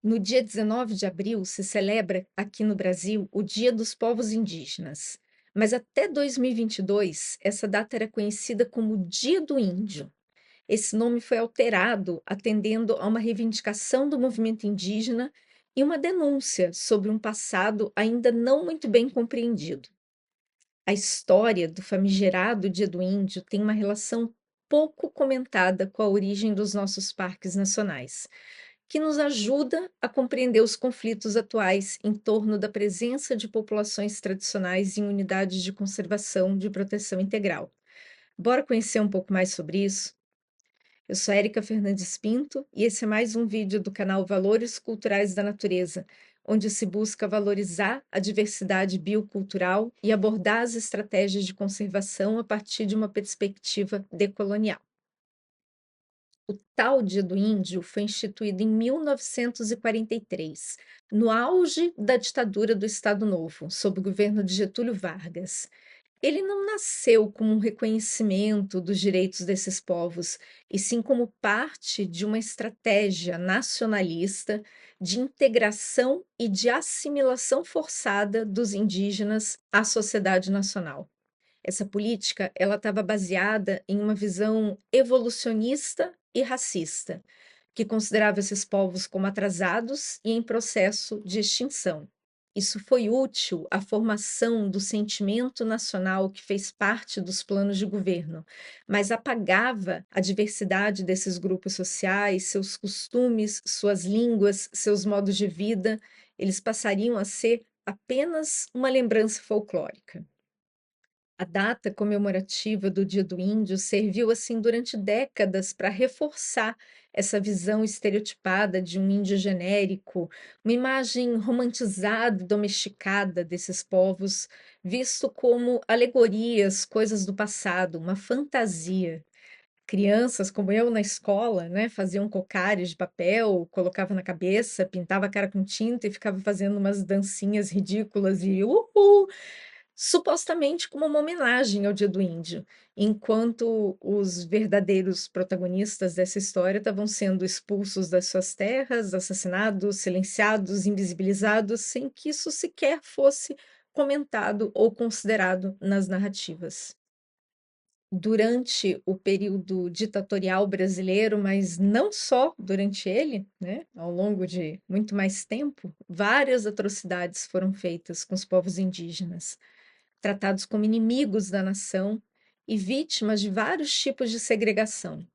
No dia 19 de abril se celebra aqui no Brasil o Dia dos Povos Indígenas, mas até 2022 essa data era conhecida como Dia do Índio. Esse nome foi alterado atendendo a uma reivindicação do movimento indígena e uma denúncia sobre um passado ainda não muito bem compreendido. A história do famigerado Dia do Índio tem uma relação pouco comentada com a origem dos nossos parques nacionais, que nos ajuda a compreender os conflitos atuais em torno da presença de populações tradicionais em unidades de conservação de proteção integral. Bora conhecer um pouco mais sobre isso? Eu sou Érica Fernandes Pinto e esse é mais um vídeo do canal Valores Culturais da Natureza, onde se busca valorizar a diversidade biocultural e abordar as estratégias de conservação a partir de uma perspectiva decolonial. O tal Dia do Índio foi instituído em 1943, no auge da ditadura do Estado Novo, sob o governo de Getúlio Vargas. Ele não nasceu como um reconhecimento dos direitos desses povos, e sim como parte de uma estratégia nacionalista de integração e de assimilação forçada dos indígenas à sociedade nacional. Essa política, ela estava baseada em uma visão evolucionista e racista, que considerava esses povos como atrasados e em processo de extinção. Isso foi útil à formação do sentimento nacional que fez parte dos planos de governo, mas apagava a diversidade desses grupos sociais, seus costumes, suas línguas, seus modos de vida. Eles passariam a ser apenas uma lembrança folclórica. A data comemorativa do Dia do Índio serviu assim durante décadas para reforçar essa visão estereotipada de um índio genérico, uma imagem romantizada e domesticada desses povos, visto como alegorias, coisas do passado, uma fantasia. Crianças como eu na escola, né, faziam cocares de papel, colocava na cabeça, pintava a cara com tinta e ficava fazendo umas dancinhas ridículas e uhul! Supostamente como uma homenagem ao Dia do Índio, enquanto os verdadeiros protagonistas dessa história estavam sendo expulsos das suas terras, assassinados, silenciados, invisibilizados, sem que isso sequer fosse comentado ou considerado nas narrativas. Durante o período ditatorial brasileiro, mas não só durante ele, né, ao longo de muito mais tempo, várias atrocidades foram feitas com os povos indígenas, tratados como inimigos da nação e vítimas de vários tipos de segregação.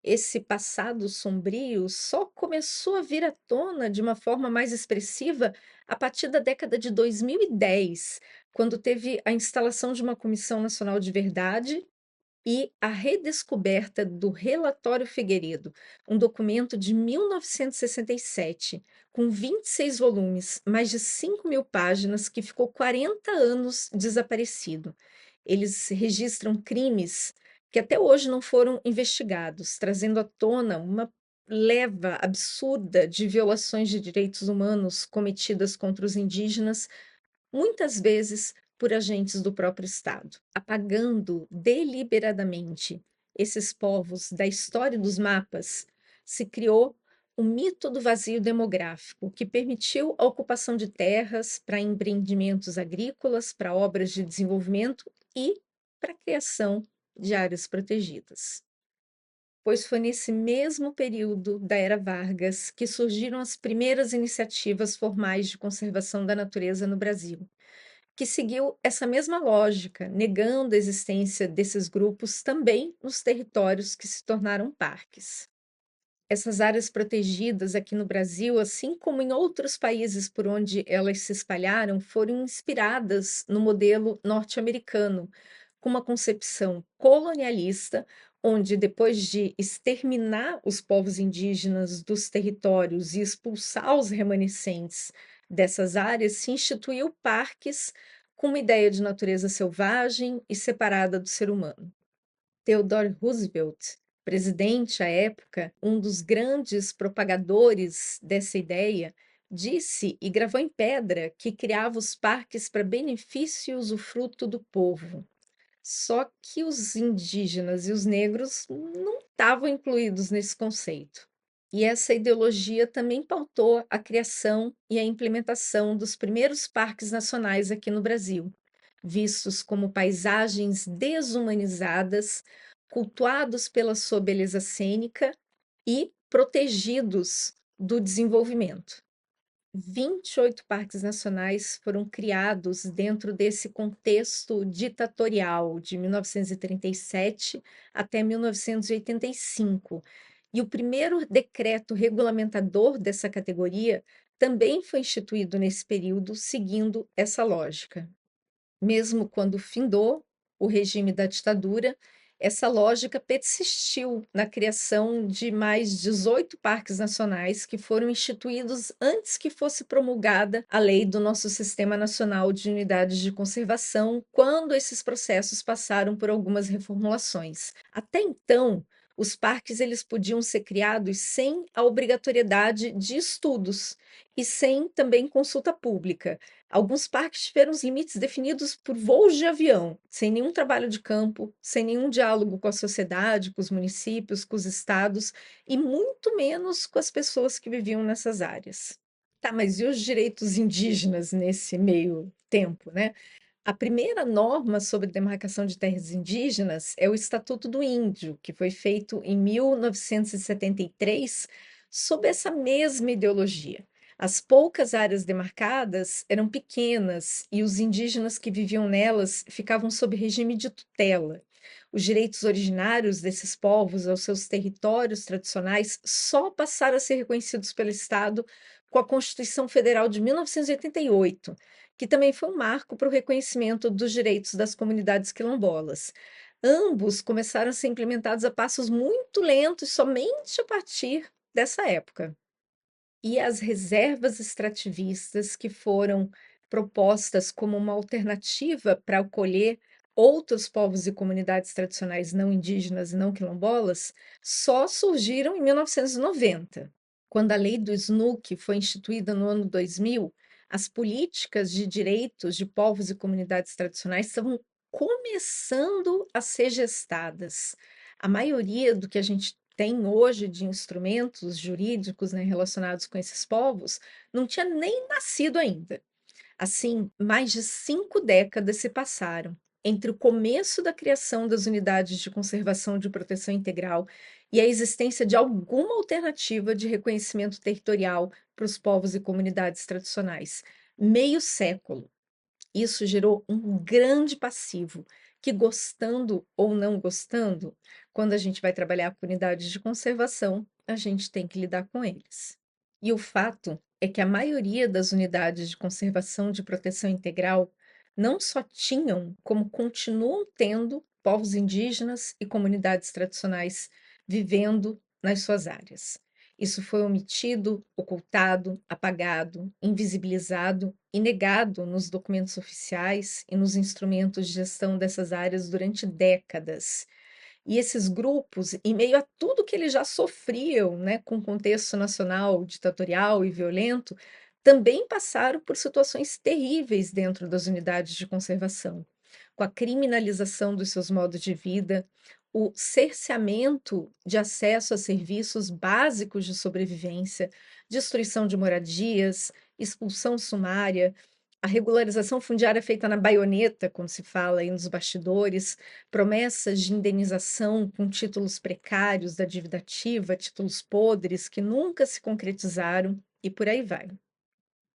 Esse passado sombrio só começou a vir à tona de uma forma mais expressiva a partir da década de 2010, quando teve a instalação de uma Comissão Nacional de Verdade e a redescoberta do Relatório Figueiredo, um documento de 1967, com 26 volumes, mais de 5.000 páginas, que ficou 40 anos desaparecido. Eles registram crimes que até hoje não foram investigados, trazendo à tona uma leva absurda de violações de direitos humanos cometidas contra os indígenas, muitas vezes por agentes do próprio Estado, apagando deliberadamente esses povos da história dos mapas. Se criou o mito do vazio demográfico, que permitiu a ocupação de terras para empreendimentos agrícolas, para obras de desenvolvimento e para a criação de áreas protegidas. Pois foi nesse mesmo período da Era Vargas que surgiram as primeiras iniciativas formais de conservação da natureza no Brasil, que seguiu essa mesma lógica, negando a existência desses grupos também nos territórios que se tornaram parques. Essas áreas protegidas aqui no Brasil, assim como em outros países por onde elas se espalharam, foram inspiradas no modelo norte-americano, com uma concepção colonialista, onde depois de exterminar os povos indígenas dos territórios e expulsar os remanescentes dessas áreas, se instituiu parques com uma ideia de natureza selvagem e separada do ser humano. Theodore Roosevelt, presidente à época, um dos grandes propagadores dessa ideia, disse e gravou em pedra que criava os parques para benefício e usufruto do povo. Só que os indígenas e os negros não estavam incluídos nesse conceito. E essa ideologia também pautou a criação e a implementação dos primeiros parques nacionais aqui no Brasil, vistos como paisagens desumanizadas, cultuados pela sua beleza cênica e protegidos do desenvolvimento. 28 parques nacionais foram criados dentro desse contexto ditatorial de 1937 até 1985. E o primeiro decreto regulamentador dessa categoria também foi instituído nesse período, seguindo essa lógica. Mesmo quando findou o regime da ditadura, essa lógica persistiu na criação de mais 18 parques nacionais que foram instituídos antes que fosse promulgada a lei do nosso Sistema Nacional de Unidades de Conservação, quando esses processos passaram por algumas reformulações. Até então, os parques eles podiam ser criados sem a obrigatoriedade de estudos e sem também consulta pública. Alguns parques tiveram os limites definidos por voos de avião, sem nenhum trabalho de campo, sem nenhum diálogo com a sociedade, com os municípios, com os estados e muito menos com as pessoas que viviam nessas áreas. Tá, mas e os direitos indígenas nesse meio tempo, né? A primeira norma sobre demarcação de terras indígenas é o Estatuto do Índio, que foi feito em 1973, sob essa mesma ideologia. As poucas áreas demarcadas eram pequenas e os indígenas que viviam nelas ficavam sob regime de tutela. Os direitos originários desses povos aos seus territórios tradicionais só passaram a ser reconhecidos pelo Estado com a Constituição Federal de 1988, que também foi um marco para o reconhecimento dos direitos das comunidades quilombolas. Ambos começaram a ser implementados a passos muito lentos somente a partir dessa época. E as reservas extrativistas que foram propostas como uma alternativa para acolher outros povos e comunidades tradicionais não indígenas e não quilombolas só surgiram em 1990. Quando a lei do SNUC foi instituída no ano 2000, as políticas de direitos de povos e comunidades tradicionais estavam começando a ser gestadas. A maioria do que a gente tem hoje de instrumentos jurídicos, né, relacionados com esses povos não tinha nem nascido ainda. Assim, mais de 5 décadas se passaram entre o começo da criação das unidades de conservação de proteção integral e a existência de alguma alternativa de reconhecimento territorial para os povos e comunidades tradicionais. Meio século. Isso gerou um grande passivo, que gostando ou não gostando, quando a gente vai trabalhar com unidades de conservação, a gente tem que lidar com eles. E o fato é que a maioria das unidades de conservação de proteção integral não só tinham, como continuam tendo povos indígenas e comunidades tradicionais vivendo nas suas áreas. Isso foi omitido, ocultado, apagado, invisibilizado e negado nos documentos oficiais e nos instrumentos de gestão dessas áreas durante décadas. E esses grupos, em meio a tudo que eles já sofriam, né, com o contexto nacional ditatorial e violento, também passaram por situações terríveis dentro das unidades de conservação, com a criminalização dos seus modos de vida, o cerceamento de acesso a serviços básicos de sobrevivência, destruição de moradias, expulsão sumária, a regularização fundiária feita na baioneta, como se fala aí nos bastidores, promessas de indenização com títulos precários da dívida ativa, títulos podres que nunca se concretizaram e por aí vai.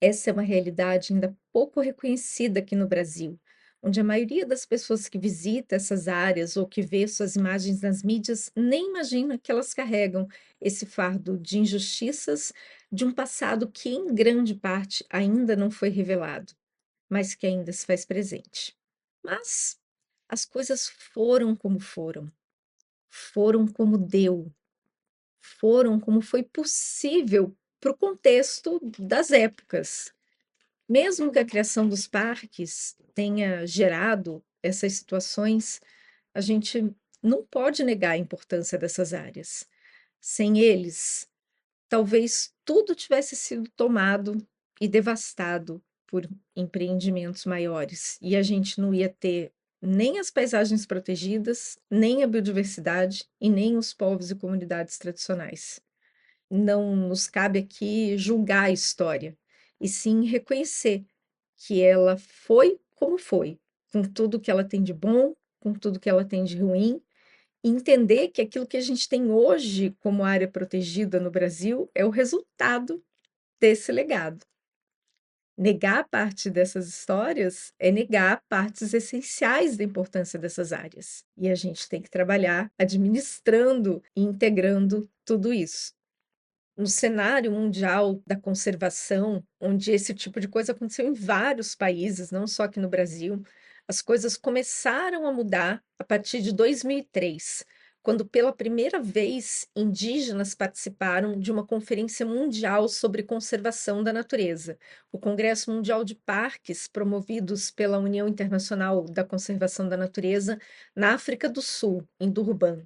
Essa é uma realidade ainda pouco reconhecida aqui no Brasil, onde a maioria das pessoas que visita essas áreas ou que vê suas imagens nas mídias nem imagina que elas carregam esse fardo de injustiças de um passado que, em grande parte, ainda não foi revelado, mas que ainda se faz presente. Mas as coisas foram como deu, foram como foi possível para o contexto das épocas. Mesmo que a criação dos parques tenha gerado essas situações, a gente não pode negar a importância dessas áreas. Sem eles, talvez tudo tivesse sido tomado e devastado por empreendimentos maiores, e a gente não ia ter nem as paisagens protegidas, nem a biodiversidade e nem os povos e comunidades tradicionais. Não nos cabe aqui julgar a história, e sim reconhecer que ela foi como foi, com tudo que ela tem de bom, com tudo que ela tem de ruim, e entender que aquilo que a gente tem hoje como área protegida no Brasil é o resultado desse legado. Negar parte dessas histórias é negar partes essenciais da importância dessas áreas. E a gente tem que trabalhar administrando e integrando tudo isso. No cenário mundial da conservação, onde esse tipo de coisa aconteceu em vários países, não só aqui no Brasil, as coisas começaram a mudar a partir de 2003, quando pela primeira vez indígenas participaram de uma conferência mundial sobre conservação da natureza, o Congresso Mundial de Parques, promovidos pela União Internacional da Conservação da Natureza, na África do Sul, em Durban.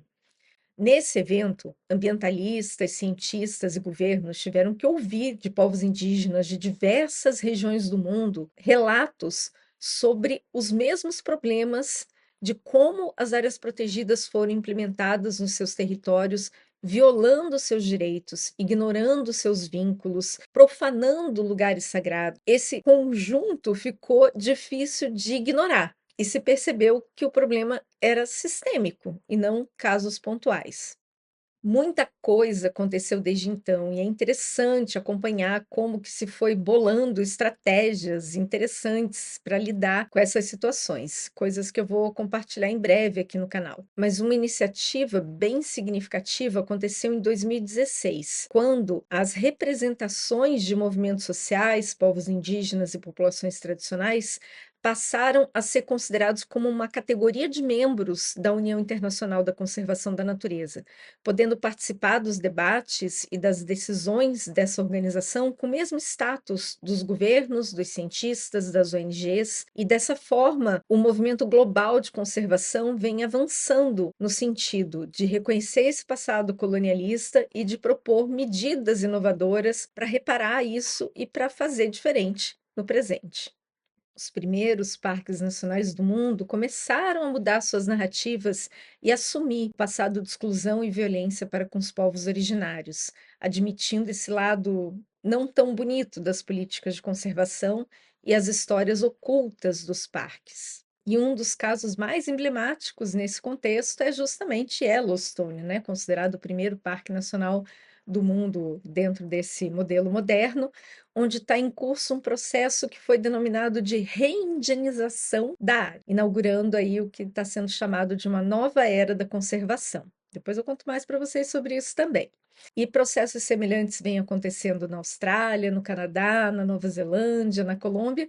Nesse evento, ambientalistas, cientistas e governos tiveram que ouvir de povos indígenas de diversas regiões do mundo relatos sobre os mesmos problemas de como as áreas protegidas foram implementadas nos seus territórios, violando seus direitos, ignorando seus vínculos, profanando lugares sagrados. Esse conjunto ficou difícil de ignorar e se percebeu que o problema era sistêmico e não casos pontuais. Muita coisa aconteceu desde então e é interessante acompanhar como que se foi bolando estratégias interessantes para lidar com essas situações, coisas que eu vou compartilhar em breve aqui no canal. Mas uma iniciativa bem significativa aconteceu em 2016, quando as representações de movimentos sociais, povos indígenas e populações tradicionais passaram a ser considerados como uma categoria de membros da União Internacional da Conservação da Natureza, podendo participar dos debates e das decisões dessa organização com o mesmo status dos governos, dos cientistas, das ONGs, e dessa forma o movimento global de conservação vem avançando no sentido de reconhecer esse passado colonialista e de propor medidas inovadoras para reparar isso e para fazer diferente no presente. Os primeiros parques nacionais do mundo começaram a mudar suas narrativas e assumir o passado de exclusão e violência para com os povos originários, admitindo esse lado não tão bonito das políticas de conservação e as histórias ocultas dos parques. E um dos casos mais emblemáticos nesse contexto é justamente Yellowstone, né, considerado o primeiro parque nacional do mundo dentro desse modelo moderno, onde está em curso um processo que foi denominado de reindianização da área, inaugurando aí o que está sendo chamado de uma nova era da conservação. Depois eu conto mais para vocês sobre isso também. E processos semelhantes vêm acontecendo na Austrália, no Canadá, na Nova Zelândia, na Colômbia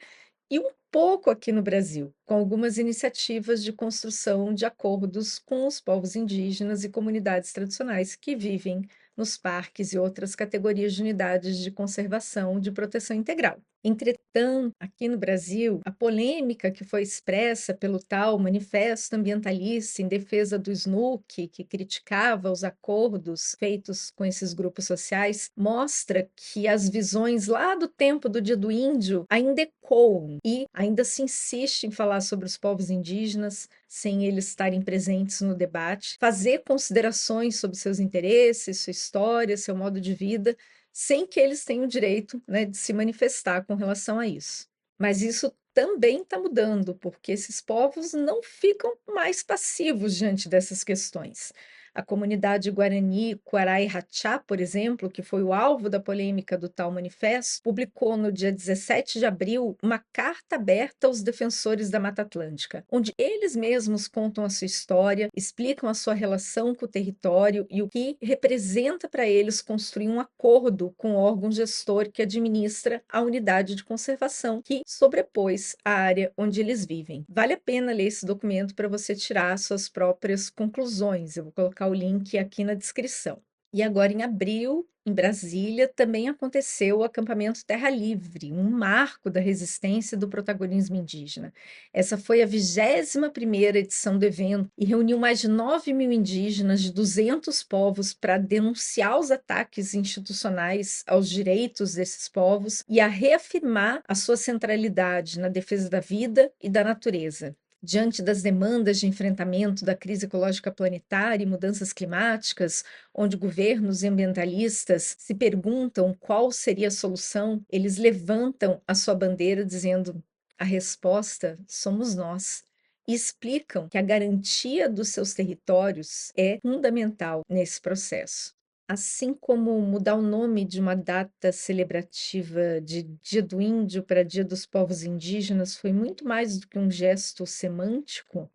e um pouco aqui no Brasil, com algumas iniciativas de construção de acordos com os povos indígenas e comunidades tradicionais que vivem nos parques e outras categorias de unidades de conservação de proteção integral. Entretanto, aqui no Brasil, a polêmica que foi expressa pelo tal Manifesto Ambientalista em defesa do SNUC, que criticava os acordos feitos com esses grupos sociais, mostra que as visões lá do tempo do Dia do Índio ainda ecoam e ainda se insiste em falar sobre os povos indígenas sem eles estarem presentes no debate, fazer considerações sobre seus interesses, sua história, seu modo de vida, sem que eles tenham o direito, né, de se manifestar com relação a isso. Mas isso também está mudando, porque esses povos não ficam mais passivos diante dessas questões. A comunidade Guarani Quaraí-Rachá, por exemplo, que foi o alvo da polêmica do tal manifesto, publicou no dia 17 de abril uma carta aberta aos defensores da Mata Atlântica, onde eles mesmos contam a sua história, explicam a sua relação com o território e o que representa para eles construir um acordo com o órgão gestor que administra a unidade de conservação que sobrepôs a área onde eles vivem. Vale a pena ler esse documento para você tirar suas próprias conclusões. Eu vou colocar o link aqui na descrição. E agora, em abril, em Brasília, também aconteceu o acampamento Terra Livre, um marco da resistência e do protagonismo indígena. Essa foi a 21ª edição do evento e reuniu mais de 9 mil indígenas de 200 povos para denunciar os ataques institucionais aos direitos desses povos e a reafirmar a sua centralidade na defesa da vida e da natureza. Diante das demandas de enfrentamento da crise ecológica planetária e mudanças climáticas, onde governos e ambientalistas se perguntam qual seria a solução, eles levantam a sua bandeira dizendo: a resposta somos nós. E explicam que a garantia dos seus territórios é fundamental nesse processo. Assim como mudar o nome de uma data celebrativa de Dia do Índio para Dia dos Povos Indígenas foi muito mais do que um gesto semântico,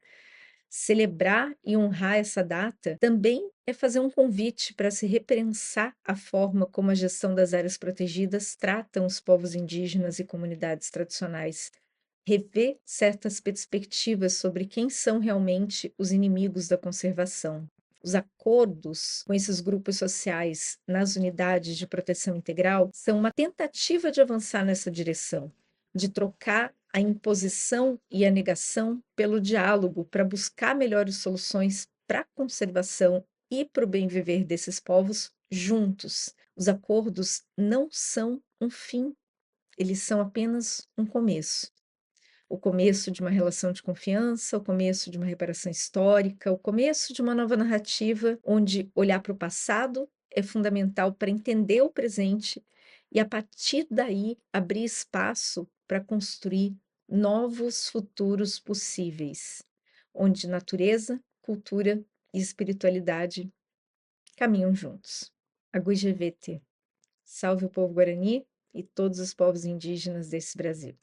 celebrar e honrar essa data também é fazer um convite para se repensar a forma como a gestão das áreas protegidas tratam os povos indígenas e comunidades tradicionais, rever certas perspectivas sobre quem são realmente os inimigos da conservação. Os acordos com esses grupos sociais nas unidades de proteção integral são uma tentativa de avançar nessa direção, de trocar a imposição e a negação pelo diálogo para buscar melhores soluções para a conservação e para o bem viver desses povos juntos. Os acordos não são um fim, eles são apenas um começo. O começo de uma relação de confiança, o começo de uma reparação histórica, o começo de uma nova narrativa, onde olhar para o passado é fundamental para entender o presente e, a partir daí, abrir espaço para construir novos futuros possíveis, onde natureza, cultura e espiritualidade caminham juntos. Agui GVT. Salve o povo guarani e todos os povos indígenas desse Brasil.